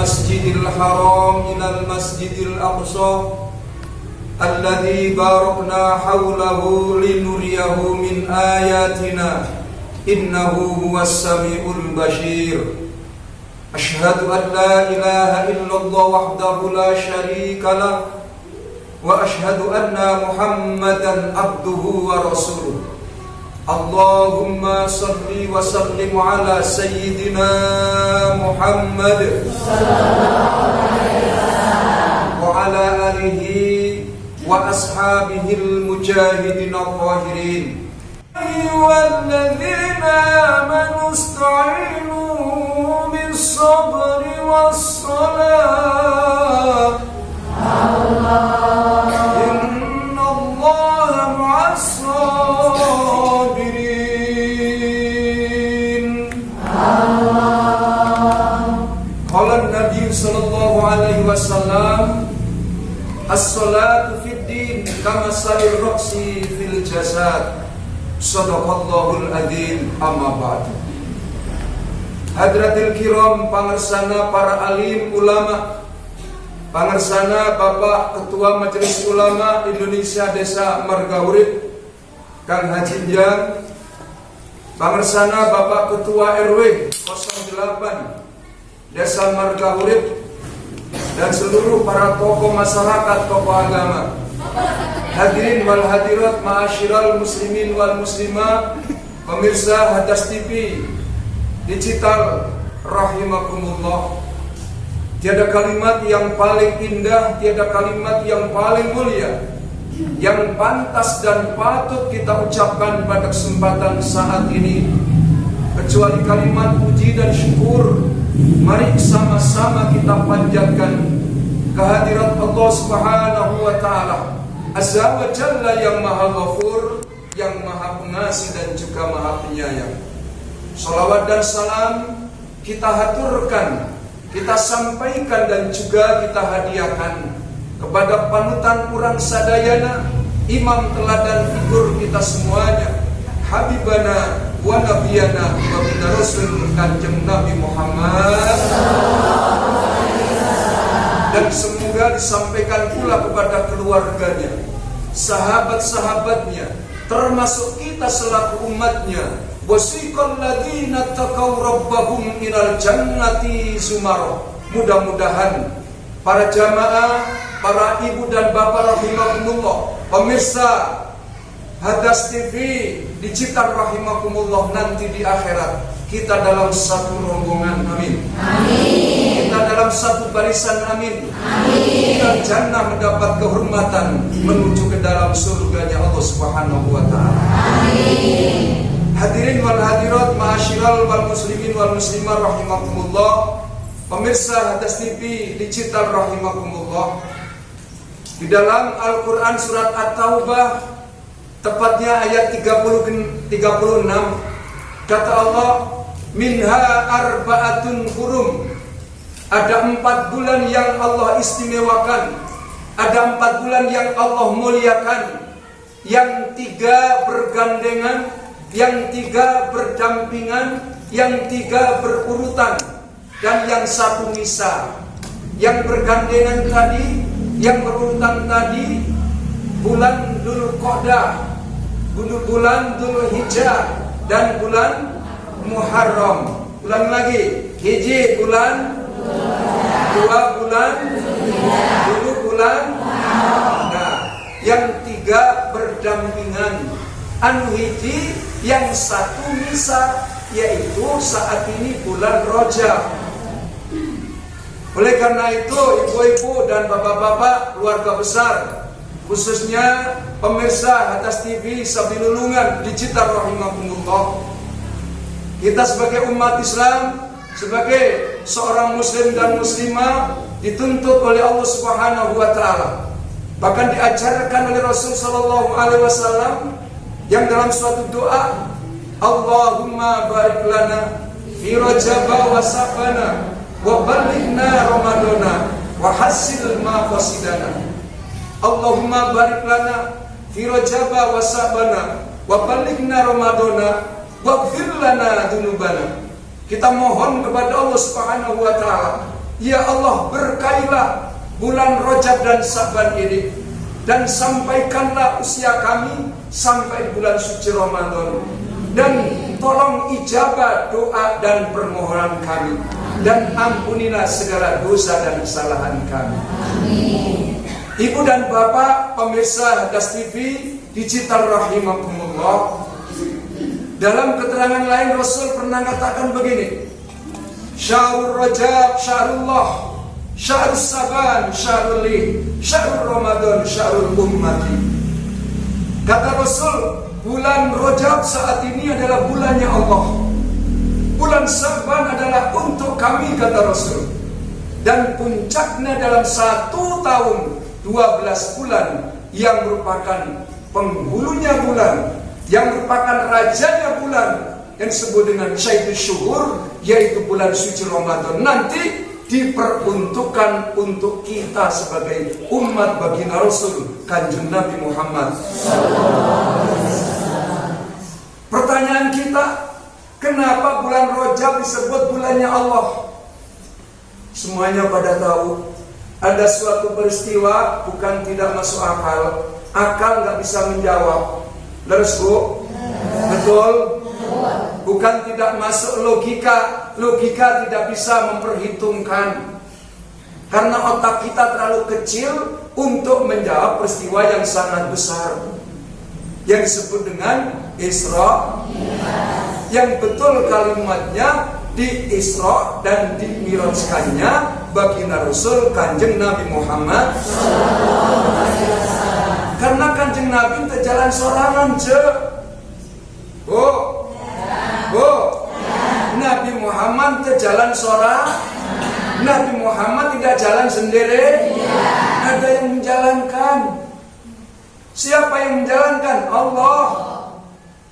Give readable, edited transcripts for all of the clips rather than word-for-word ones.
masjidil haram ilal masjidil aqsa alladzi barakna haulahu linuriyahu min ayatina innahu huwas samiul bashir. Asyhadu an la ilaha illallah wahdahu la syarika lah wa asyhadu anna Muhammadan abduhu wa rasuluh. Allahumma salli wa sallim ala sayyidina Muhammad wa ala alihi wa ashabihil mujahidin al-tahirin. Walladzina amanu ista'inu bis-sabri was-salah. Inna Allaha ma'as-sabirin. Qala an-nabiy sallallahu alaihi wasallam, as-salatu fid din kama salir raqsi fil jasad. Shadaqallahul adzim. Amma ba'du. Hadratil kiram, pangersana para alim ulama, pangersana Bapak Ketua Majelis Ulama Indonesia Desa Margaurip Kang Haji Njang, pangersana Bapak Ketua RW 08 Desa Margaurip, dan seluruh para tokoh masyarakat, tokoh agama, hadirin wal hadirat, ma'asyiral muslimin wal muslimah, pemirsa Hadas TV digital rahimakumullah. Tiada kalimat yang paling indah, tiada kalimat yang paling mulia yang pantas dan patut kita ucapkan pada kesempatan saat ini kecuali kalimat puji dan syukur. Mari sama-sama kita panjatkan kehadirat Allah Subhanahu wa taala Azza wa Jalla yang Maha Ghafur, yang Maha Pengasih dan juga Maha Penyayang. Salawat dan salam kita haturkan, kita sampaikan dan juga kita hadiahkan kepada panutan urang sadayana, imam teladan figur kita semuanya, Habibana wa Nabiyana wa bina Rasul Kanjeng Nabi Muhammad. Dan semoga disampaikan pula kepada keluarganya, sahabat-sahabatnya, termasuk kita selaku umatnya. Wasiqal ladzina taqaw rabbahum ilal jannati zumara. Mudah-mudahan para jamaah, para ibu dan bapak rahimakumullah, pemirsa Hadas TV digital rahimakumullah, nanti di akhirat kita dalam satu rombongan, amin. Amin. Kita dalam satu barisan, amin. Amin. Kita jannah mendapat kehormatan menuju ke dalam surganya Allah Subhanahu wa taala. Amin. Hadirin wal hadirat, ma'asyiral wal muslimin wal muslimah rahimakumullah, pemirsa Hadas TV digital rahimakumullah. Di dalam Al-Qur'an surat At-Taubah, tepatnya ayat 36, kata Allah, minha arba'atun hurum. Ada 4 bulan yang Allah istimewakan, ada 4 bulan yang Allah muliakan, yang 3 bergandengan, yang 3 berdampingan, yang 3 berurutan, dan yang 1 misah. Yang bergandengan tadi, yang berurutan tadi, bulan Dzulqa'dah, bulan Dzulhijjah, dan bulan Muharram. Ulang lagi, hiji bulan, 2 bulan, 10 bulan. Nah, yang 3 berdampingan. Anu hiji, yang 1 misah, yaitu saat ini bulan Rajab. Oleh karena itu, ibu-ibu dan bapak-bapak, keluarga besar, khususnya pemirsa Hadas TV Sabilulungan digital rahimakumullah, kita sebagai umat Islam, sebagai seorang muslim dan muslimah, dituntut oleh Allah Subhanahu wa taala, bahkan diajarkan oleh Rasul sallallahu alaihi wasallam yang dalam suatu doa, Allahumma barik lana fi Rajab wa Sabana wa balighna Ramadana wa hasil ma qasidana. Allahumma barik lana fi Rajab wa Sabana wa balighna Ramadana waghfir lana dzunubana. Kita mohon kepada Allah Subhanahu wa taala Ya Allah, berkailah bulan Rajab dan Sa'ban ini, dan sampaikanlah usia kami sampai bulan suci Ramadan, dan tolong ijabah doa dan permohonan kami, dan ampunilah segala dosa dan kesalahan kami. Ibu dan bapak pemirsa Das TV digital rahimakumullah, dalam keterangan lain Rasul pernah katakan begini: Syahrul Rajab syahrullah, syahrul Saban syahrul li, syahrul Ramadan syahrul ummati. Kata Rasul, bulan Rajab saat ini adalah bulannya Allah, bulan Saban adalah untuk kami, kata Rasul. Dan puncaknya dalam 1 tahun 12 bulan yang merupakan penghulunya bulan, yang merupakan rajanya bulan, yang disebut dengan Sayyidul Syuhur, yaitu bulan suci Ramadan, nanti diperuntukkan untuk kita sebagai umat baginda Rasul Kanjeng Nabi Muhammad. Pertanyaan kita, kenapa bulan Rajab disebut bulannya Allah? Semuanya pada tahu, ada suatu peristiwa bukan tidak masuk akal, akal nggak bisa menjawab. Leres bu? Betul? Bukan tidak masuk logika, logika tidak bisa memperhitungkan. Karena otak kita terlalu kecil untuk menjawab peristiwa yang sangat besar, yang disebut dengan Isra. Yang betul kalimatnya, di Isra dan dimirajkannya baginda Rasul Kanjeng Nabi Muhammad. Karena Kanjeng Nabi terjalan sorangan je. Nabi Muhammad terjalan sorang. Nabi Muhammad tidak jalan sendiri. Ada yang menjalankan. Siapa yang menjalankan? Allah.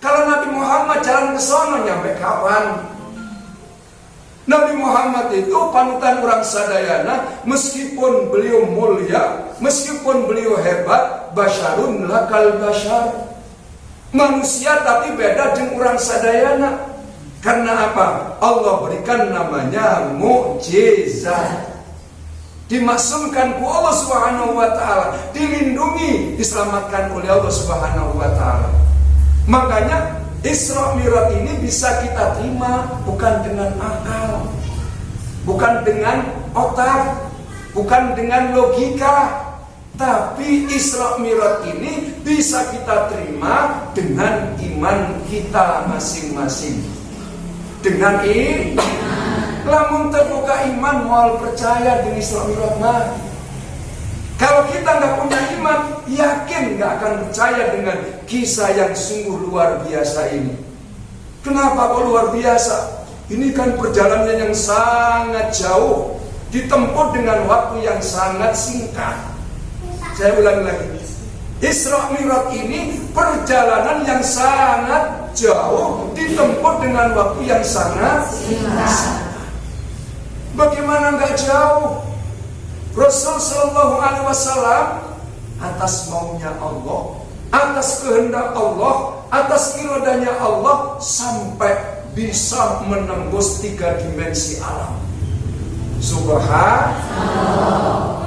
Kalau Nabi Muhammad jalan ke sana, nyampe kapan? Nabi Muhammad itu panutan orang sadayana, meskipun beliau mulia, meskipun beliau hebat, basyarun lakal basyar, manusia tapi beda dengan orang sadayana. Karena apa? Allah berikan namanya mukjizat, dimaksumkan ku Allah Subhanahu wa taala, dilindungi, diselamatkan oleh Allah Subhanahu wa taala. Makanya Isra Mi'raj ini bisa kita terima bukan dengan akal, bukan dengan otak, bukan dengan logika, tapi Isra Mi'raj ini bisa kita terima dengan iman kita masing-masing. Dengan lamun terbuka iman mual percaya dengan Isra Mi'raj mah. Kalau kita nggak punya iman, yakin nggak akan percaya dengan kisah yang sungguh luar biasa ini. Kenapa kok luar biasa? Ini kan perjalanan yang sangat jauh, ditempuh dengan waktu yang sangat singkat. Saya ulangi lagi, Isra Mi'raj ini perjalanan yang sangat jauh, ditempuh dengan waktu yang sangat singkat. Bagaimana nggak jauh? Rasul Sallallahu Alaihi Wasallam atas maunya Allah, atas kehendak Allah, atas iradanya Allah, sampai bisa menembus 3 dimensi alam. Subhanallah.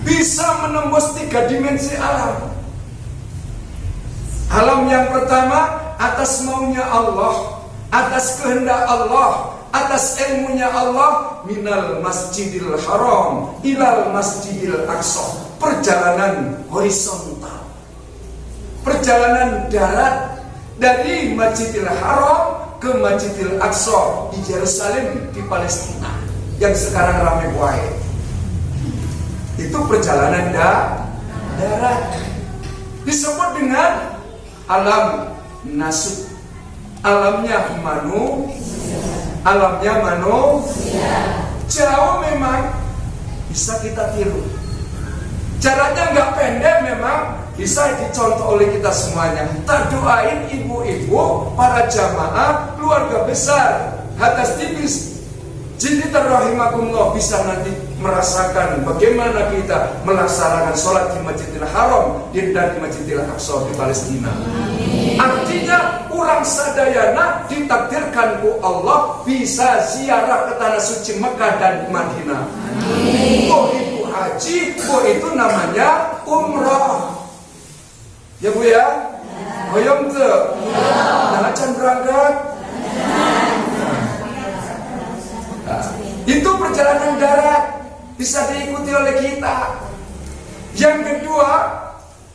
Bisa menembus 3 dimensi alam. Alam yang pertama atas maunya Allah, atas kehendak Allah, atas ilmunya Allah, minal masjidil haram ilal masjidil aqsa, perjalanan horizontal, perjalanan darat dari Masjidil Haram ke Masjidil Aqsa di Yerusalem di Palestina yang sekarang ramai buaya. Itu perjalanan darat, disebut dengan alam nasib, alamnya manusia. Jauh memang bisa kita tiru. Caranya nggak pendek memang, bisa dicontoh oleh kita semuanya. Tak doain ibu-ibu, para jamaah, keluarga besar, hadas tipis, jadi terrahimakumullah, bisa nanti merasakan bagaimana kita melaksanakan sholat di Masjidil Haram dan di Masjidil Aqsa di Palestina. Artinya orang sadayana ditakdirkan ku Allah bisa ziarah ke tanah suci Mekah dan Madinah. Oh itu haji, oh itu namanya umrah. Ya Bu ya? Hoyong tuh. Nah, acan berangkat. Nah, itu perjalanan darat bisa diikuti oleh kita. Yang kedua,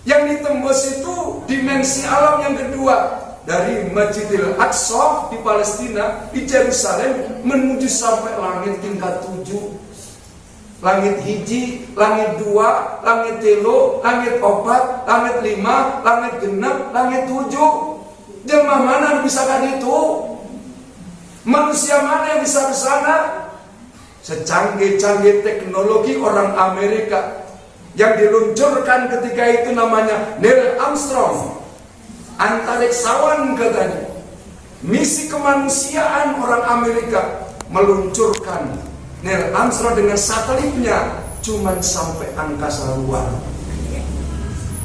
yang ditembus itu dimensi alam yang kedua. Dari Masjidil Aqsa di Palestina, di Yerusalem menuju sampai langit tingkat 7. Langit hiji, langit 2, langit 3, langit 4, langit 5, langit 6, langit 7. Jemaah mana yang bisa kan itu? Manusia mana yang bisa ke sana? Secanggih-canggih teknologi orang Amerika yang diluncurkan ketika itu namanya Neil Armstrong, antariksawan katanya. Misi kemanusiaan orang Amerika meluncurkan Neil Armstrong dengan satelitnya cuman sampai angkasa luar.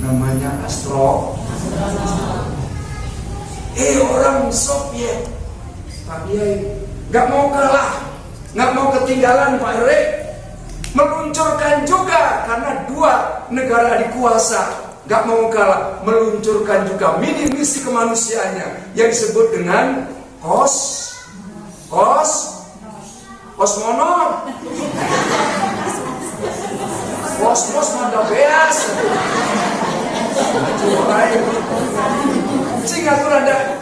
Namanya Astro. Orang Soviet, Pak Kiai, gak mau kalah, gak mau ketinggalan Pak Rek. Meluncurkan juga karena dua negara dikuasa, gak mau kalah, meluncurkan juga mini misi kemanusiaannya yang disebut dengan kosmonot. Kosmos mada beas. Sehingga tuh rada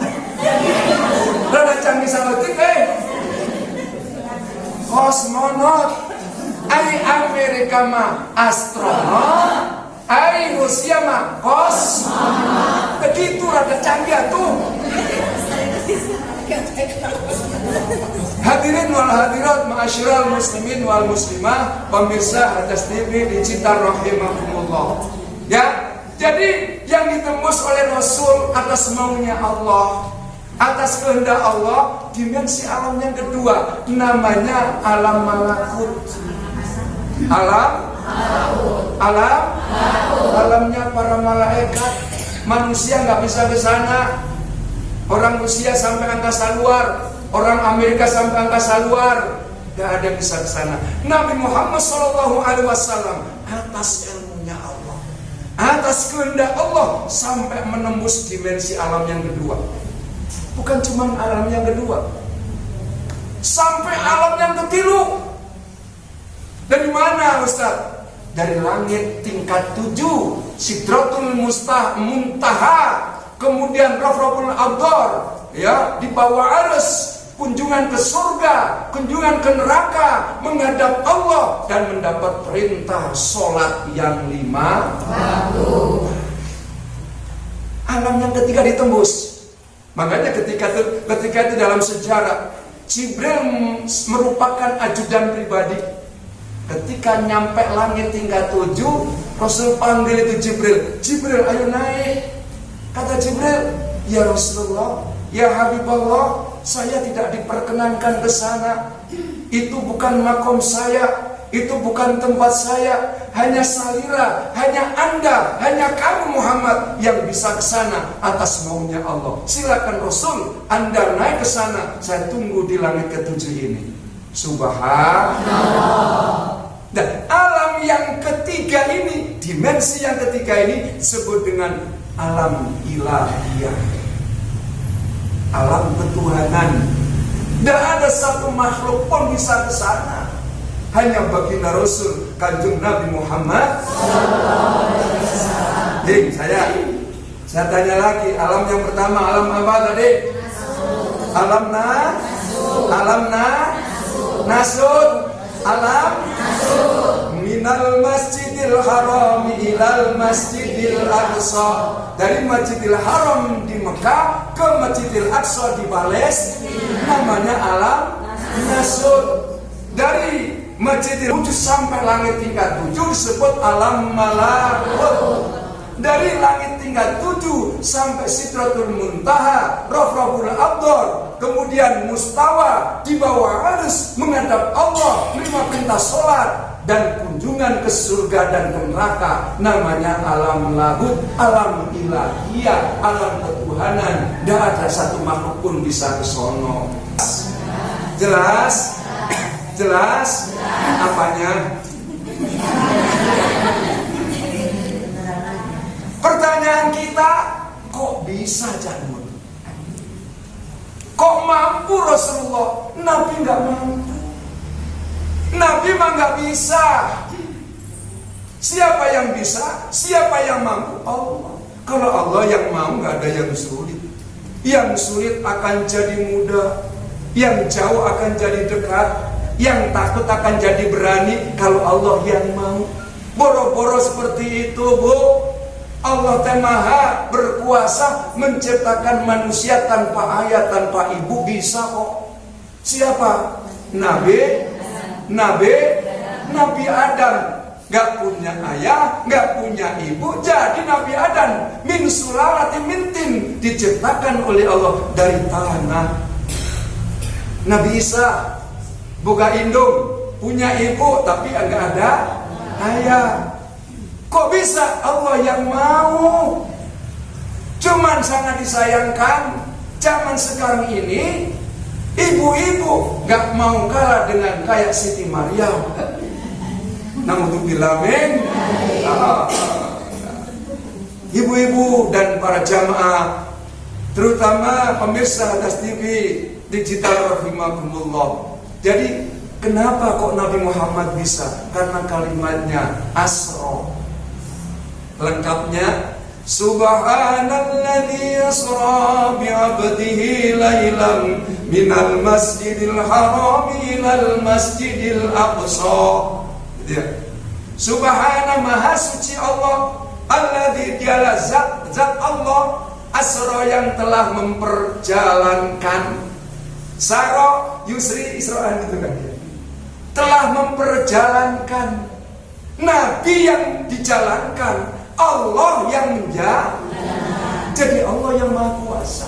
canggih sama kosmonot. Ai Amerika mah astronot, ai Rusia mah kosmonot. Begitu rada canggih tuh. Hadirin wal hadirat, ma'asyiral muslimin wal muslimah, pemirsa Atas TV digital rahimakumullah. Ya, jadi yang ditembus oleh Rasul atas maunya Allah, atas kehendak Allah, dimensi alam yang kedua namanya alam malakut. Alamnya para malaikat. Manusia nggak bisa ke sana. Orang Rusia sampai angkasa luar, orang Amerika sampai angkasa luar, nggak ada yang bisa ke sana. Nabi Muhammad SAW atas ilmunya Allah, atas kehendak Allah sampai menembus dimensi alam yang kedua. Bukan cuma alam yang kedua, sampai alam yang ketilu. Dari mana Ustaz? Dari langit tingkat 7, Sidratul Muntaha, kemudian Rafraful Abdar, ya, di bawah Arsy, kunjungan ke surga, kunjungan ke neraka, menghadap Allah dan mendapat perintah sholat yang 5 waktu. Alam yang ketiga ditembus. Makanya ketika itu dalam sejarah, Jibril merupakan ajudan pribadi. Ketika nyampe langit tingkat 7, Rasul panggil itu Jibril. Jibril, ayo naik. Kata Jibril, ya Rasulullah, ya Habibullah, saya tidak diperkenankan ke sana. Itu bukan makom saya, itu bukan tempat saya. Hanya Salira, hanya Anda, hanya kamu Muhammad yang bisa ke sana atas maunya Allah. Silakan Rasul, Anda naik ke sana. Saya tunggu di langit ke-7 ini. Subhanallah. Dan alam yang ketiga ini, dimensi yang ketiga ini disebut dengan alam ilahiyah, alam ketuhanan. Tidak ada satu makhluk pun bisa ke sana. Hanya baginda Rasul Kanjeng Nabi Muhammad. Ding, saya tanya lagi, alam yang pertama alam apa tadi? Alam nasud, alam minal masjidil haram ilal masjidil aqsa. Dari Masjidil Haram di Mekah ke Masjidil Aqsa di Palestina, namanya alam nasud. Dari Masjidil Aqsa sampai langit tingkat 7 disebut alam malakut. Dari langit tingkat 7 sampai Sidratul Muntaha, Rafraful Abdar, kemudian mustawa di bawah Arsy, menghadap Allah, 5 perintah sholat dan kunjungan ke surga dan ke neraka, namanya alam lahut, alam ilahiyah, alam ketuhanan. Tidak ada satu makhluk pun bisa ke sono. Jelas? Jelas? Apanya? Pertanyaan kita, kok bisa Janur? Kok mampu Rasulullah? Nabi nggak mampu. Nabi mah nggak bisa. Siapa yang bisa? Siapa yang mampu? Allah. Kalau Allah yang mau, nggak ada yang sulit. Yang sulit akan jadi mudah, yang jauh akan jadi dekat, yang takut akan jadi berani. Kalau Allah yang mau, boro-boro seperti itu, Bu. Allah Maha berkuasa menciptakan manusia tanpa ayah, tanpa ibu, bisa kok. Siapa? Nabi Adam. Gak punya ayah, gak punya ibu, jadi Nabi Adam min sulalatin min tin, diciptakan oleh Allah dari tanah. Nabi Isa buka indung, punya ibu tapi enggak ada ayah. Kok bisa? Allah yang mau. Cuman sangat disayangkan zaman sekarang ini, ibu-ibu gak mau kalah dengan kayak Siti Maryam. Naudzubillah min. Ibu-ibu dan para jamaah, terutama pemirsa Hadas TV digital rahimakumullah. Jadi kenapa kok Nabi Muhammad bisa? Karena kalimatnya asra. Lengkapnya, Subhanalladzi asra bi'abdihi lailan minal masjidil haram ilal masjidil aqsa. Ya. Subhana maha suci Allah, alladzi dialah zat Allah, asra yang telah memperjalankan. Sara yusri isra'an itu kan. Telah memperjalankan. Nabi yang dijalankan, Allah yang menjalankan. Jadi Allah yang maha kuasa,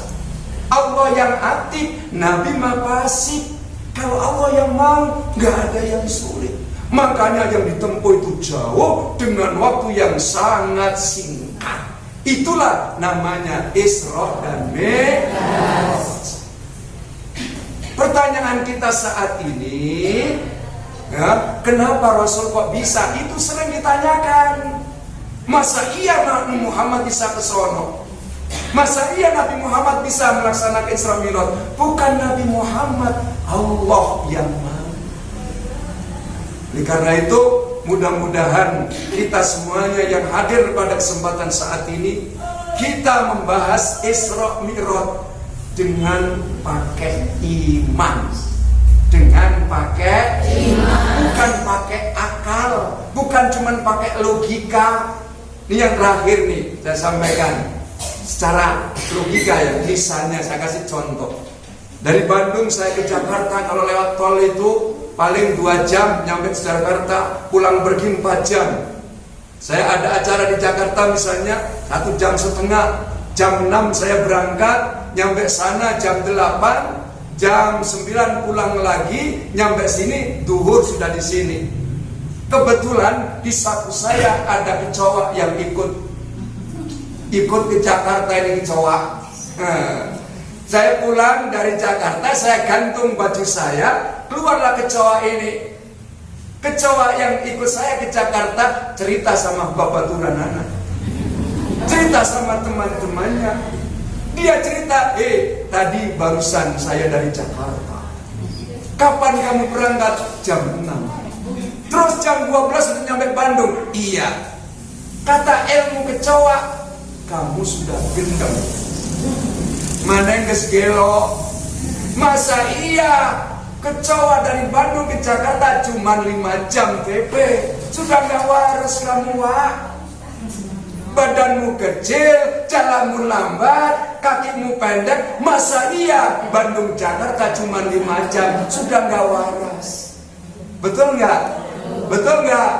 Allah yang aktif, Nabi maha pasif. Kalau Allah yang mau, nggak ada yang sulit. Makanya yang ditempuh itu jauh dengan waktu yang sangat singkat. Itulah namanya Isra dan Mi'raj. Pertanyaan kita saat ini, ya, kenapa Rasul kok bisa? Itu sering ditanyakan. Masa iya Nabi Muhammad bisa ke sono? Masa iya Nabi Muhammad bisa melaksanakan Isra Mi'raj? Bukan Nabi Muhammad, Allah yang mau. Karena itu mudah-mudahan kita semuanya yang hadir pada kesempatan saat ini, kita membahas Isra Mi'raj dengan pakai iman. Dengan pakai iman, bukan pakai akal, bukan cuma pakai logika. Ini yang terakhir nih saya sampaikan secara logika ya. Misalnya saya kasih contoh, dari Bandung saya ke Jakarta, kalau lewat tol itu paling 2 jam nyampe ke Jakarta, pulang pergi 4 jam. Saya ada acara di Jakarta misalnya 1,5 jam, jam 6 saya berangkat, nyampe sana jam 8, jam 9 pulang lagi, nyampe sini duhur sudah di sini. Kebetulan di saku saya ada kecoa yang ikut ke Jakarta ini kecoa. Saya pulang dari Jakarta, saya gantung baju saya, keluarlah kecoa ini. Kecoa yang ikut saya ke Jakarta cerita sama Bapak Turanana, cerita sama teman-temannya. Dia cerita, tadi barusan saya dari Jakarta. Kapan kamu berangkat? Jam 6. Terus jam 12 sudah nyampe Bandung. Iya. Kata ilmu kecoa, kamu sudah gendam. Mana yang gelo? Masa iya kecoa dari Bandung ke Jakarta cuma 5 jam PP? Sudah gak waras kamu, Wak. Badanmu kecil, jalanmu lambat, kakimu pendek. Masa iya Bandung Jakarta cuma 5 jam? Sudah gak waras. Betul gak? Betul gak?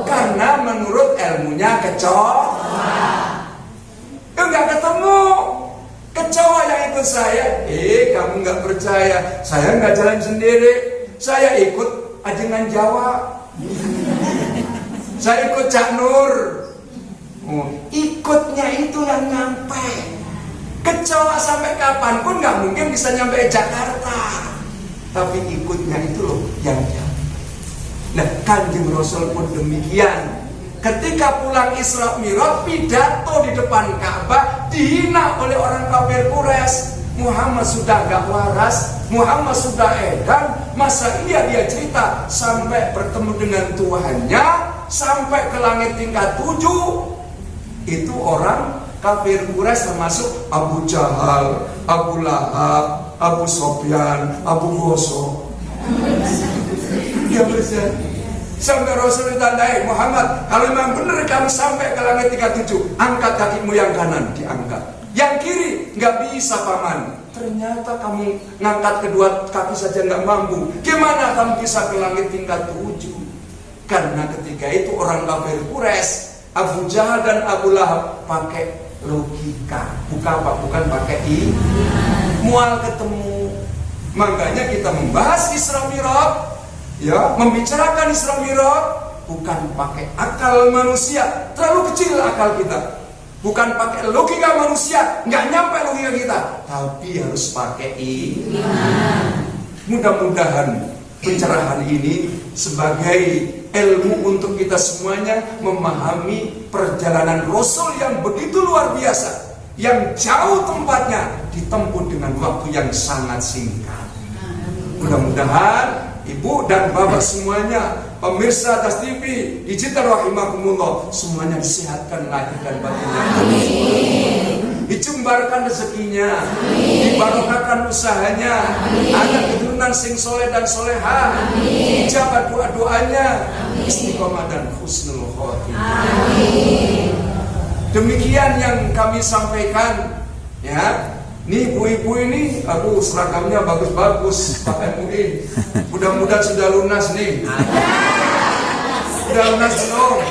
Karena menurut ilmunya kecoa. Itu gak ketemu. Kecoa yang ikut saya, kamu nggak percaya? Saya nggak jalan sendiri, saya ikut ajengan Jawa, saya ikut Cak Nur. Ikutnya itu yang nyampe. Kecoa sampai kapanpun nggak mungkin bisa nyampe Jakarta, tapi ikutnya itu loh yang nyampe. Nah, Kanjeng Rasul pun demikian. Ketika pulang Isra Mi'raj, pidato di depan Ka'bah, dihina oleh orang kafir Quraisy. Muhammad sudah gak waras, Muhammad sudah edan, masa iya dia cerita sampai bertemu dengan Tuhannya, sampai ke langit tingkat 7. Itu orang kafir Quraisy termasuk Abu Jahal, Abu Lahab, Abu Sofyan, Abu Gosok. Dia bersedia. Sampai Rasul ditandai, Muhammad, kalau memang benar kamu sampai ke langit tingkat 7, angkat kakimu yang kanan, diangkat. Yang kiri nggak bisa paman. Ternyata kamu ngangkat kedua kaki saja nggak mampu. Gimana kamu bisa ke langit tingkat 7? Karena ketika itu orang kafir Quraisy, Abu Jahal dan Abu Lahab pakai logika, bukan pakai mual ketemu. Makanya kita membahas Isra Mi'raj, ya, membicarakan Isra Mi'raj bukan pakai akal manusia, terlalu kecil akal kita. Bukan pakai logika manusia, nggak nyampe logika kita, tapi harus pakai iman. Mudah-mudahan pencerahan ini sebagai ilmu untuk kita semuanya memahami perjalanan Rasul yang begitu luar biasa, yang jauh tempatnya ditempuh dengan waktu yang sangat singkat. Mudah-mudahan Ibu dan Bapak semuanya, pemirsa TAS TV, digital rahimakumullah, semuanya disehatkan lahir dan batinnya. Dicembarkan rezekinya, dibarokahkan usahanya, ada keturunan sing soleh dan soleha, dijabah doa-doanya, istiqomah dan husnul khotimah. Demikian yang kami sampaikan, ya. Nih ibu-ibu ini, aduh seragamnya bagus-bagus Pak MUI. Mudah-mudahan sudah lunas nih. Sudah lunas belum?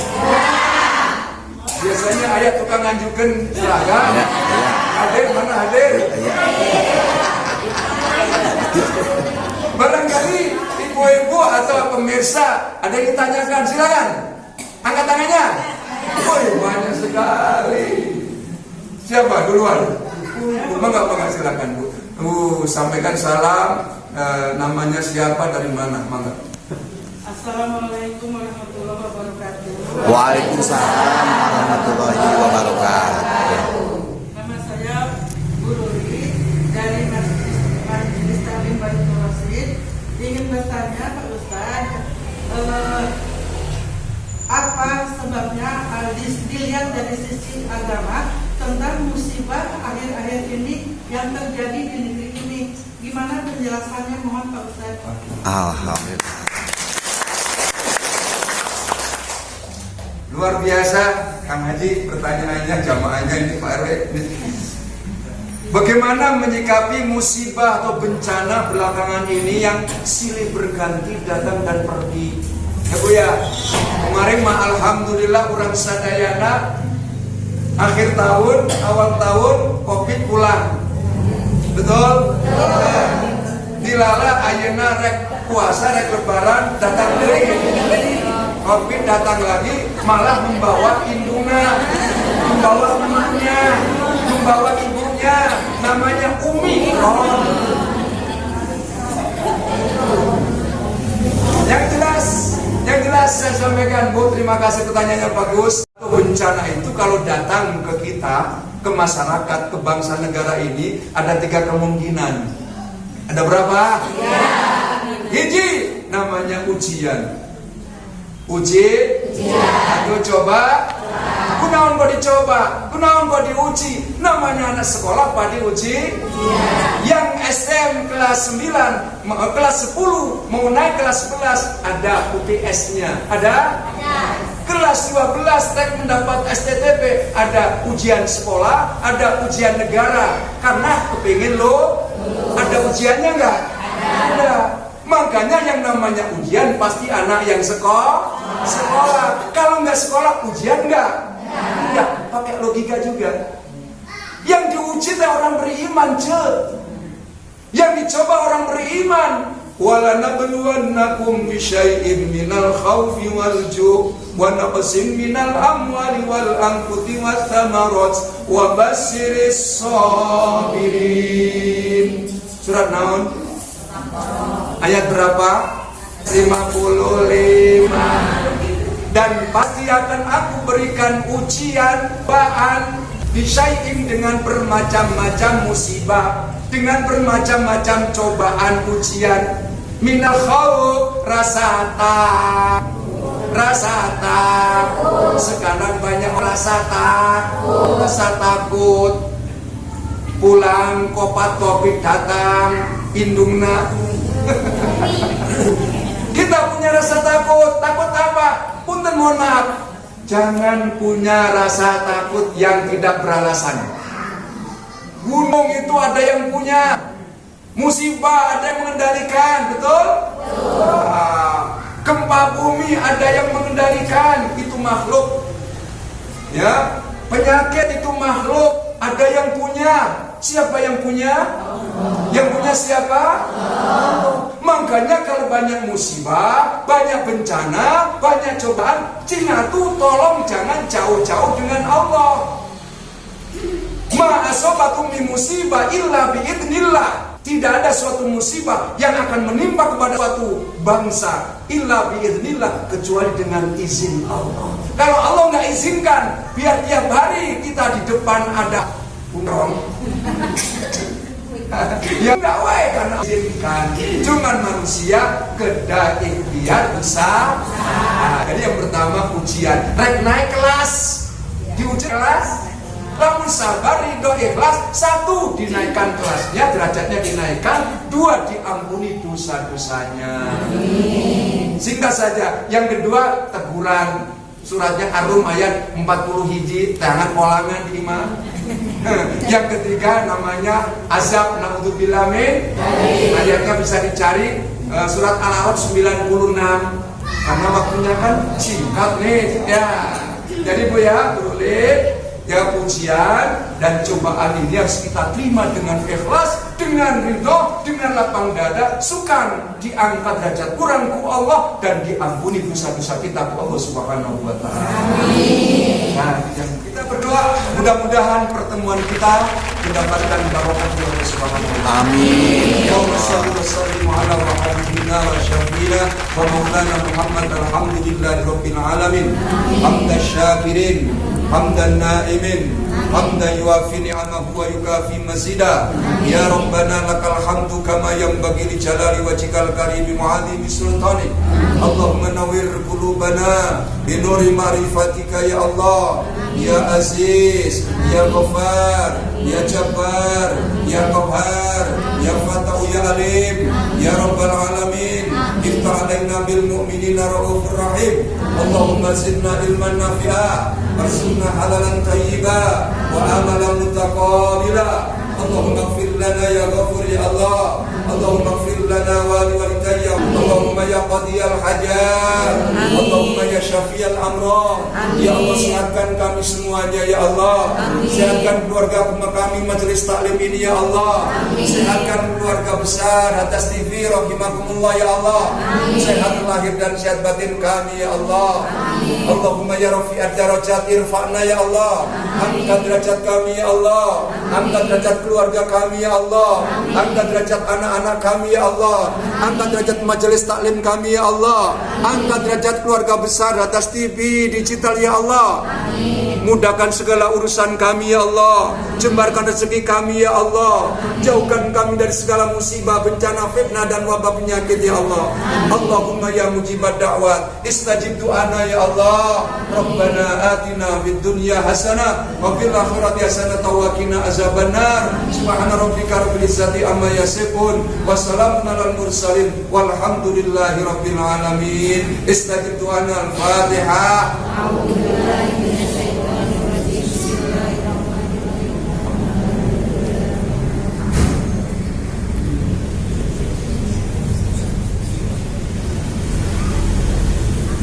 Biasanya ayah tukang nganjukan seragam. Hadir mana hadir? Barangkali ibu-ibu atau pemirsa ada yang ditanyakan, silakan. Angkat tangannya. Oh banyak sekali. Siapa duluan? Mangga silakan Bu. Sampaikan salam. Namanya siapa, dari mana? Mangga. Assalamualaikum warahmatullahi wabarakatuh. Waalaikumsalam warahmatullahi wabarakatuh. Nama saya Bu Ruri dari Majelis Taklim Baitul Wasid. Ingin bertanya Pak Ustaz, apa sebabnya dilihat dari sisi agama tentang musibah akhir-akhir ini yang terjadi di negeri ini? Gimana penjelasannya, mohon Pak Ustaz? Alhamdulillah. Luar biasa Kang Haji pertanyaannya, jamaahnya ini Pak RW. Bagaimana menyikapi musibah atau bencana belakangan ini yang silih berganti datang dan pergi? Ya Bu ya, kemarin mah alhamdulillah urang sadayana akhir tahun, awal tahun Covid pulang. Betul? Dilala ayeuna rek puasa, rek lebaran datang deui. Covid datang lagi, malah membawa indungna, membawa emaknya, membawa ibunya, namanya Umi. Yang jelas saya sampaikan Bu, terima kasih pertanyaannya bagus. Bencana itu kalau datang ke kita, ke masyarakat, ke bangsa negara ini, ada 3 kemungkinan. Ada berapa? Hiji, namanya ujian. Aduh coba. Kunaon kok dicoba, kunaon kok diuji. Namanya anak sekolah pada diuji. Yang STM kelas 9, kelas 10 mau naik kelas 11, ada UTS-nya. Ada? Kelas 12 tek mendapat STTP, ada ujian sekolah, ada ujian negara. Karena kepingin lo, ada ujiannya enggak? Ada. Makanya yang namanya ujian pasti anak yang sekolah. Kalau nggak sekolah ujian nggak? Enggak. Pakai logika juga. Yang diuji orang beriman, yang dicoba orang beriman. Walanabluwannakum bisyai'in minal khawfi wal ju' wa naqsin minal amwali wal anfusi was thamarat wa basyirish sabirin. Surat naon? Ayat berapa? 55. Dan pasti akan aku berikan ujian, cobaan, disyai'in dengan bermacam-macam musibah, dengan bermacam-macam cobaan ujian. Minal khawf, rasa takut. Sekarang banyak rasa takut. Pulang kopat Covid datang, indungna. Kita punya rasa takut apa? Punten mohon maaf. Jangan punya rasa takut yang tidak beralasan. Gunung itu ada yang punya, musibah ada yang mengendalikan, betul? Gempa bumi ada yang mengendalikan, itu makhluk. Ya, penyakit itu makhluk, ada yang punya. Siapa yang punya? Yang punya siapa? Makanya kalau banyak musibah, banyak bencana, banyak cobaan, Cina tuh tolong jangan jauh-jauh dengan Allah. Ma asobatum min musibah illa biidznillah. Tidak ada suatu musibah yang akan menimpa kepada suatu bangsa illa biidznillah, kecuali dengan izin Allah. Kalau Allah nggak izinkan, biar tiap hari kita di depan ada punrong. Ya enggak wae karena izinkan. Cuman manusia kedah ikhtiar bisa. Jadi yang pertama ujian, naik kelas. Diuji kelas, lamun sabar, ridho, ikhlas. 1, dinaikkan kelasnya, derajatnya dinaikkan. 2, diampuni dosa-dosanya. Singkat saja. Yang kedua, teguran. Suratnya Ar-Rum ayat 40 hiji, tangan polangan 5. Yang ketiga namanya azab, naudzubillah min. Ayatnya bisa dicari, surat Al-A'raf 96. Karena waktunya kan singkat nih ya. Jadi Bu ya, boleh ya, pujian dan cobaan ini harus kita terima dengan ikhlas, dengan ridho, dengan lapang dada, sukan diangkat derajat kurang ku Allah dan diampuni dosa-dosa kita ku Allah Subhanahu wa taala. Nah, kita berdoa mudah-mudahan pertemuan kita mendapatkan barokah dari Allah Subhanahu wa taala. Amin. Allahumma shalli wa sallim ala habibina wa syafiina wa maulana Muhammad, alhamdulillahirabbil alamin. Hamdan syakirin, hamdan naimin, hamdan yuafi ni'amahu wa yukafi mazida. Ya Rabbana lakal hamdu kama yanbaghi li jalali wajhikal karimi mu'adzimi sultanik. Allahumma nawwir qulubana bi nuri ma'rifatika ya Allah. Ya Aziz, Ya Ghaffar, Ya Jabbar, Ya Qahhar, Ya Fatah, Ya Alim, Ya Rabbal Alamin. Iftah alaina bil mu'minina ra'ufur rahim. Allahumma zidna ilman nafi'a, warzuqna halalan thayyiba, wa amalan mutaqabbila. Allahumma ighfir lana ya Ghafur ya Allah. Allahumma ighfir lana wa liwalidayya. Allahumma ya qadiyal hajat. Allahumma ya syafiyal amrad. Ya Allah, sehatkan kami semuanya ya Allah. Sehatkan keluarga kami majelis taklim ini ya Allah. Sehatkan keluarga besar atas TV rahimakumullah ya Allah. Sehat lahir dan sehat batin kami ya Allah. Allahumma ya rafi'ad darajat irfa'na ya Allah. Angkat derajat kami ya Allah. Angkat derajat keluarga kami ya Allah. Angkat derajat anak-anak kami ya Allah. Angkat derajat majelis taklim kami ya Allah. Angkat derajat keluarga besar atas TV digital ya Allah. Mudahkan segala urusan kami ya Allah. Jembarkan rezeki kami ya Allah. Jauhkan kami dari segala musibah, bencana, fitnah dan wabah penyakit ya Allah. Allahumma ya mujibad da'wat, istajib du'ana ya Allah. Rabbana atina fid dunya hasanah wa fil akhirati hasanah wa qina azabannar. Subhana rabbika rabbil izzati amma yasifun wa salamun alal mursalin walhamdulillahi rabbil alamin. Istajib du'ana al-Fatihah.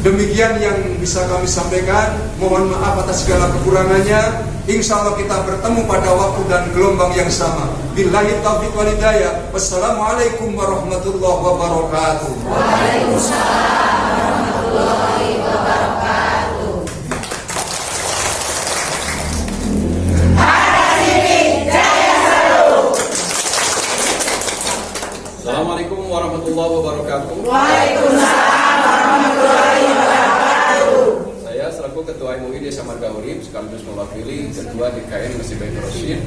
Demikian yang bisa kami sampaikan. Mohon maaf atas segala kekurangannya. Insya Allah kita bertemu pada waktu dan gelombang yang sama. Billahi taufiq wal hidayah. Wassalamualaikum warahmatullahi wabarakatuh. Waalaikumsalam warahmatullahi wabarakatuh. Assalamualaikum warahmatullahi wabarakatuh. Waalaikumsalam. sekaligus mewakili Ketua DKM Masjid Baitur Rasyid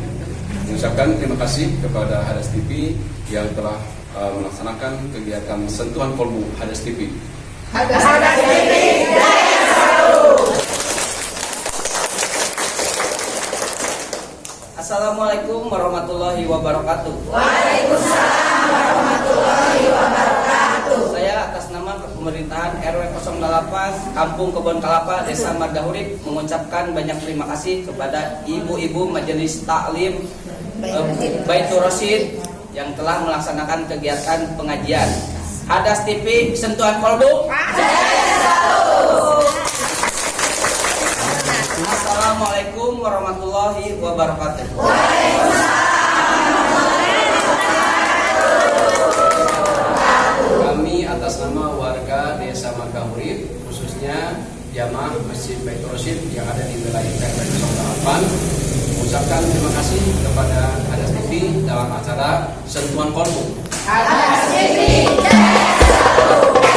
mengucapkan terima kasih kepada Hadas TV yang telah melaksanakan kegiatan sentuhan kolbu Hadas TV. Hadas TV jaya selalu. Assalamualaikum warahmatullahi wabarakatuh. Waalaikumsalam warahmatullahi wabarakatuh. Saya atas nama pemerintahan RW 08 Kampung Kebon Kelapa, Desa Margahurip mengucapkan banyak terima kasih kepada ibu-ibu Majelis Taklim Baitur Rasyid yang telah melaksanakan kegiatan pengajian. Hadas TV sentuhan kolbu. Assalamualaikum warahmatullahi wabarakatuh. Kami atas nama warga Desa Margahurip, khususnya jamaah Masjid Baitur Rasyid yang ada di wilayah RW 08 mengucapkan terima kasih kepada Hadas TV dalam acara sentuhan kolbu. Hadas TV jaya selalu.